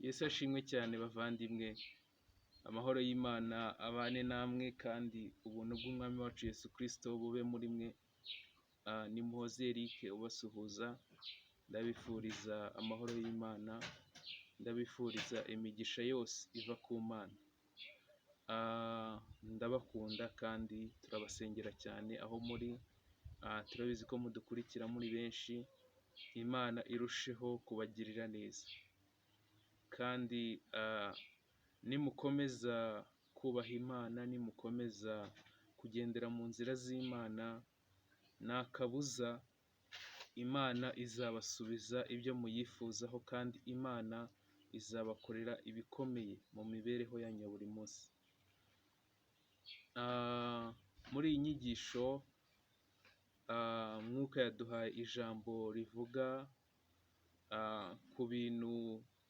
Yesu ashimwe cyane bavandimwe, amahoro y'Imana abane namwe kandi ubuntu bw'Umwami wacu Yesu Kristo bube muri mwe. Ni Muhozi Eric ubasuhuza, ndabifuriza amahoro y'Imana, ndabifuriza imigisha yose iva ku Mana. Ndabakunda kandi turabasengera cyane aho muri, turabizi ko mudukurikira muri benshi. Imana irusheho kubagirira neza kandi nimukomeza kubaha Imana, nimukomeza kugendera mu nzira z'Imana, nta kabuza Imana izabasubiza ibyo muyifuzaho kandi Imana izabakorera ibikomeye mu mibereho yanyu ya buri munsi. Muri iyi nyigisho Mwuka yaduhaye ijambo rivuga ku bintu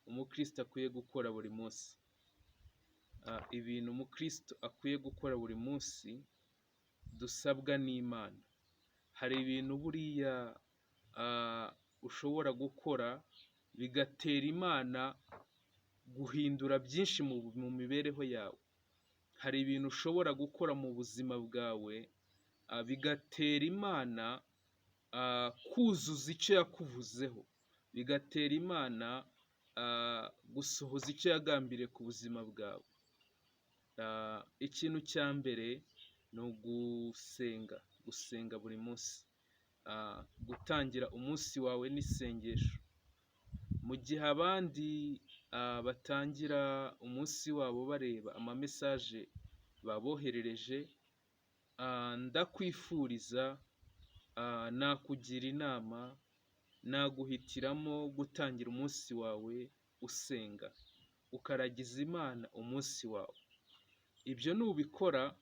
umukristo akwiye gukora buri munsi. Ibintu umukristo akwiye gukora buri munsi dusabwa n'Imana. Hari ibintu buriya ushobora gukora bigatera Imana guhindura byinshi mu mibereho yawe. Hari ibintu ushobora gukora mu buzima bwawe bigatera Imana kuzuza icyo yakuvuzeho, bigatera Imana gusohoza icyo yagambiriye ku buzima bwawe. Ikintu cya mbere ni gusenga buri munsi, gutangira umunsi wawe n'isengesho. Mu gihe abandi batangira umunsi wabo bareba amamesaje baboherereje, ndakwifuriza, nakugira inama, naguhitiramo gutangira umunsi wawe usenga, ukaragiza Imana umunsi wawe. Ibyo nubikora,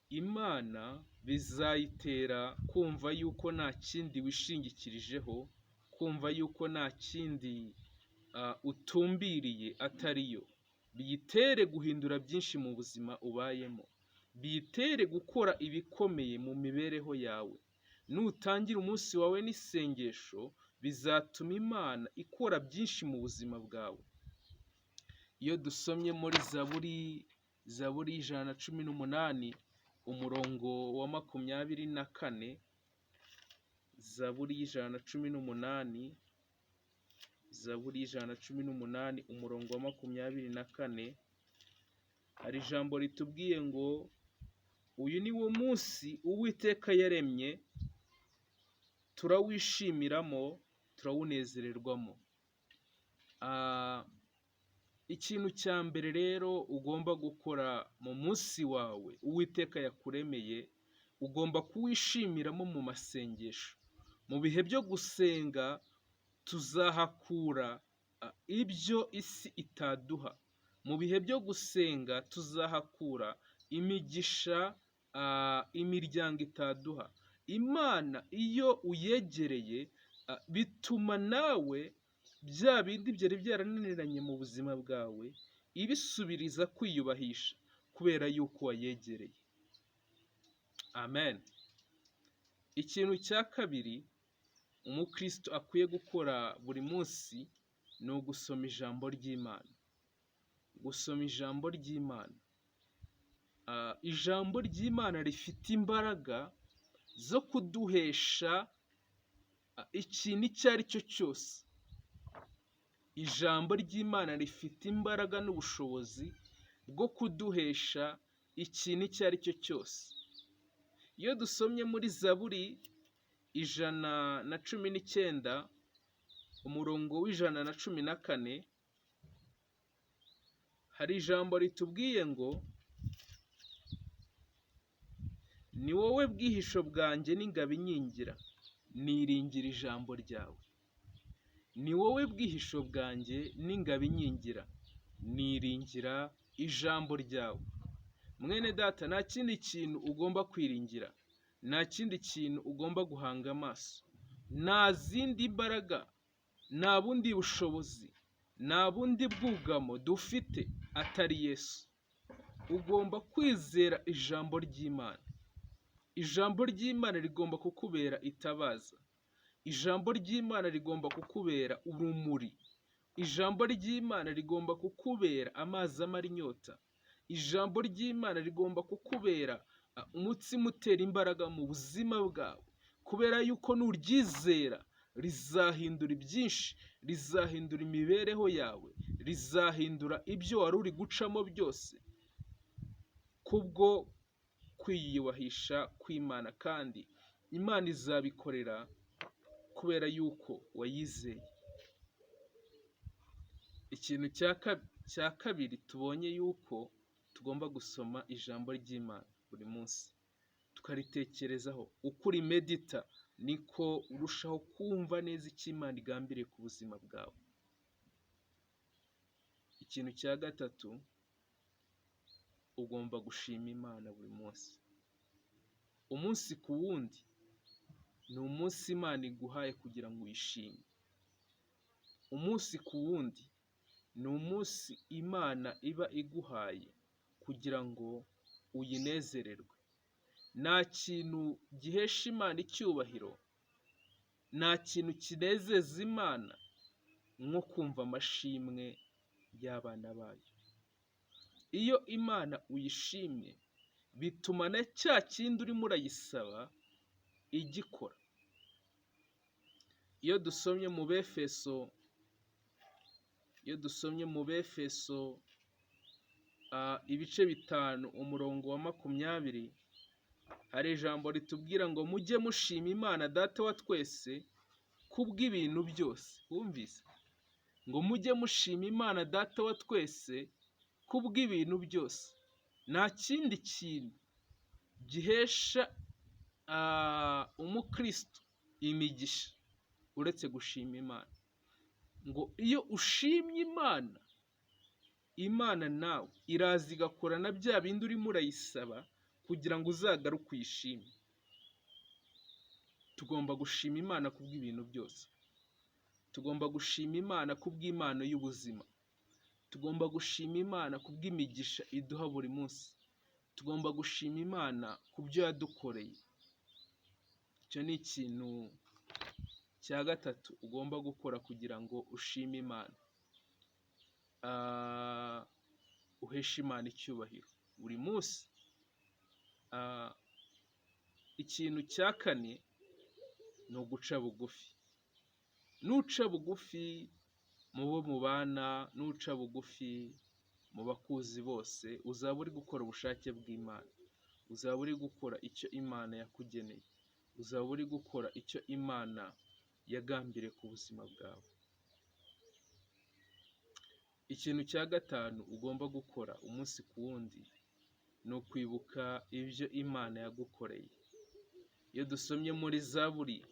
Imana bizayitera kumva yuko nta kindi wishingikirijeho, kumva yuko nta kindi utumbiriye atari yo. Biyitere guhindura byinshi mu buzima ubayemo, biyitere gukora ibikomeye mu mibereho yawe. Nutangira umunsi wawe n'isengesho, bizatuma Imana ikora byinshi mu buzima bwawe. Iyo dusomye muri Zaburi 118 umurongo wa 24, Zaburi 118 umurongo wa 24, hari ijambo ritubwiye ngo uyu ni wo munsi Uwiteka yaremye, turawishyimiramo, turawunezererwamo. Ikintu cya mbere rero ugomba gukora mu munsi wawe Uwiteka yakuremeye, ugomba kuwishimiramo mu masengesho. Mu bihe byo gusenga tuzahakura ibyo isi itaduha. Mu bihe byo gusenga tuzahakura imigisha imiryango itaduha. Imana iyo uyegereye bituma nawe bya bindi byari byarananiranye mu buzima bwawe ibisubiriza kwiyubahisha kubera yuko wayegereye. Amen. Ikintu cya kabiri umukristo akwiye gukora buri munsi ni ugusoma ijambo ry'Imana. Gusoma ijambo ry'Imana. Ijambo ry'Imana rifite imbaraga zo kuduhesha ikintu icyo ari cyo cyose. Ijambo ry'Imana rifite imbaraga n'ubushobozi bwo kuduhesha ikintu icyo ari cyo cyose. Iyo dusomye muri Zaburi 119 umurongo w'114, hari ijambo ritubwiye ngo ni wowe bwihisho bwanjye n'ingabo inkingira, niringira ijambo ryawe. Ni wowe bwihisho bwanjye n'ingabo inkingira, niringira ijambo ryawe. Mwene data, nta kindi kintu ugomba kwiringira, nta kindi kintu ugomba guhanga amaso, nta zindi mbaraga, nta bundi bushobozi, nta bundi bwugamo dufite atari Yesu. Ugomba kwizera ijambo ry'Imana. Ijambo ry'Imana rigomba kukubera itabaza. Ijambo ry'Imana rigomba kukubera urumuri. ijambo ry'Imana rigomba kukubera amazi amara inyota. Ijambo ry'Imana rigomba kukubera umutsima utera imbaraga mu buzima bwawe, kubera yuko nuryizera rizahindura byinshi, rizahindura imibereho yawe, rizahindura ibyo wari uri gucamo byose, kubwo kwiyubahisha kw'Imana, kandi Imana izabikorera kubera yuko wayizeye. Ikintu cya kabiri tubonye yuko tugomba gusoma ijambo ry'Imana buri munsi tukaritekerezaho. Uko urimedita niko urushaho kumva neza icyo Imana igambiriye ku buzima bwawe. Ikintu cya gatatu, ugomba gushima Imana buri munsi. Umunsi ku wundi ni umunsi Imana iguhaye kugira ngo uyishime. Umunsi ku wundi ni umunsi Imana iba iguhaye kugira ngo uyinezererwe. Nta kintu gihesha Imana icyubahiro, nta kintu kinezeza Imana nko kumva amashimwe y'abana bayo. Iyo Imana uyishimye bituma na cya kindi urimo urayisaba igikora. Iyo dusomye mu Befeso ibice 5 umurongo wa 20, hari ijambo ritubwira ngo mujye mushima Imana Data wa twese kubw'ibintu byose. Wumvise? Ngo mujye mushima Imana Data wa twese kubw'ibintu byose. Nta kindi kintu gihesha umukristo imigisha uretse gushima Imana. Ngo iyo ushimye Imana, Imana nawe iraza igakora na bya bindi urimo urayisaba kugira ngo uzagaruke uyishime. Tugomba gushima Imana kubw'ibintu byose. Tugomba gushima Imana kubw'Imana y'ubuzima. Tugomba gushima Imana kubw'imigisha iduha buri munsi. Tugomba gushima Imana ku byo yadukoreye. Icyo ni ikintu cya gatatu ugomba gukora kugira ngo ushime Imana. Uheshe Imana icyubahiro buri munsi. Ikintu cya kane ni uguca bugufi. Nuca bugufi mu bo mubana, nuca bugufi mu bakuzi bose, uzaba uri gukora ubushake bw'Imana. Uzaba uri gukora icyo Imana yakugeneye. Uzaba uri gukora icyo Imana yagambiriye ku buzima bwawe. Ikintu cya gatanu ugomba gukora umunsi ku wundi ni ukwibuka ibyo Imana yagukoreye. Iyo dusomye muri Zaburi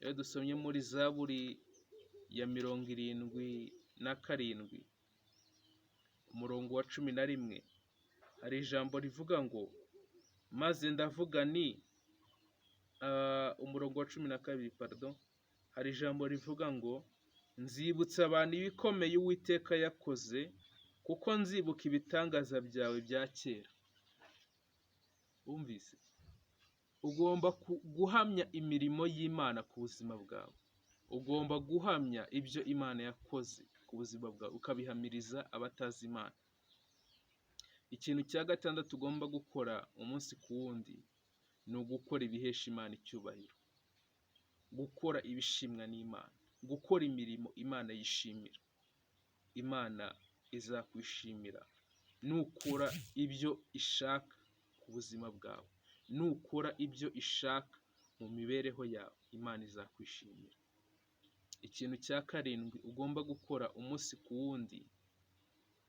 ya 77 umurongo wa 11, hari ijambo rivuga ngo maze ndavuga ni umurongo wa 12, hari ijambo rivuga ngo nzibutsa abantu ibikomeye Uwiteka yakoze, kuko nzibuka ibitangaza byawe bya kera. Wumvise? Ugomba guhamya imirimo y'Imana ku buzima bwawe. Ugomba guhamya ibyo Imana yakoze ku buzima bwawe, ukabihamiriza abatazi Imana. Ikintu cya gatandatu ugomba gukora umunsi ku wundi ni ugukora ibihesha Imana icyubahiro. Gukora ibishimwa n'Imana. Gukora imirimo Imana yishimira. Imana izakwishimira nukora ibyo ishaka ku buzima bwawe. Nukora ibyo ishaka mu mibereho yawe, Imana izakwishimira. Ikintu cya karindwi ugomba gukora umunsi ku wundi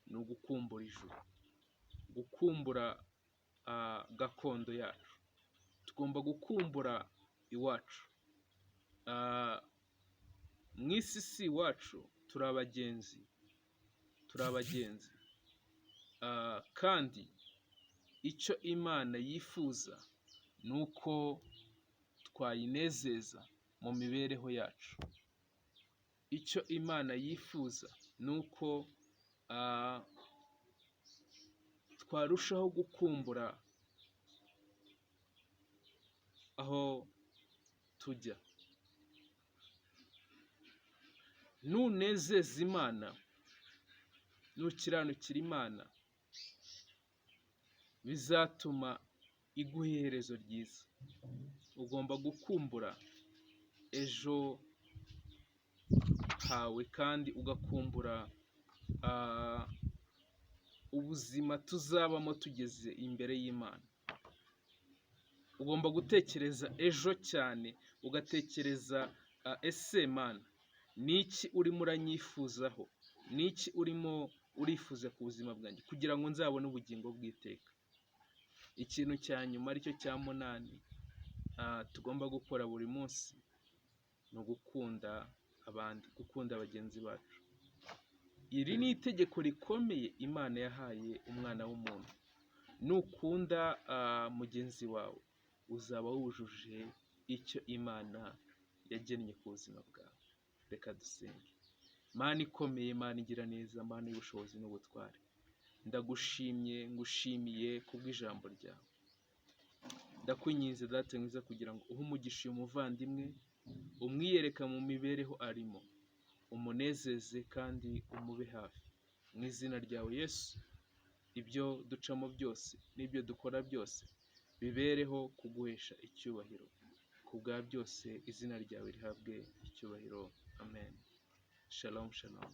ni ugukumbura ijuru. Gukumbura gakondo yacu. Tugomba gukumbura iwacu. Mu isi si iwacu, turi abagenzi. Kandi icyo Imana yifuza ni uko twayinezeza mu mibereho yacu. Icyo Imana yifuza ni uko twarushaho gukumbura aho tujya. nunezeza Imana, nukiranukira Imana, bizatuma iguha iherezo ryiza. Ugomba gukumbura ejo hawe kandi ugakumbura ubuzima tuzabamo tugeze imbere y'Imana. Ugomba gutekereza ejo cyane, ugatekereza ese Mana, niki urimo uranyifuzaho, niki urimo urifuza ku buzima bwanjye kugira ngo nzabone ubugingo bw'iteka. Ikintu cya nyuma aricyo cya munani tugomba gukora buri munsi ni ugukunda abandi, gukunda bagenzi bacu. Iri ni itegeko rikomeye Imana yahaye umwana w'umuntu. Nukunda mugenzi wawe uzaba wujuje icyo Imana yagennye ku buzima bwawe. Reka dusenge. Mana ikomeye, Mana igira neza, Mana y'ubushobozi n'ubutware, ndagushimye, ngushimiye kubw'ijambo ryawe. Ndakwinginze Data mwiza kugira ngo uhe umugisha uyu muvandimwe, umwiyereka mu mibereho arimo, umunezeze kandi umube hafi. Mu izina ryawe Yesu, ibyo ducamo byose n'ibyo dukora byose bibereho kuguhesha icyubahiro. Ku bwa byose izina ryawe rihabwe icyubahiro. Amen. Shalom, shalom.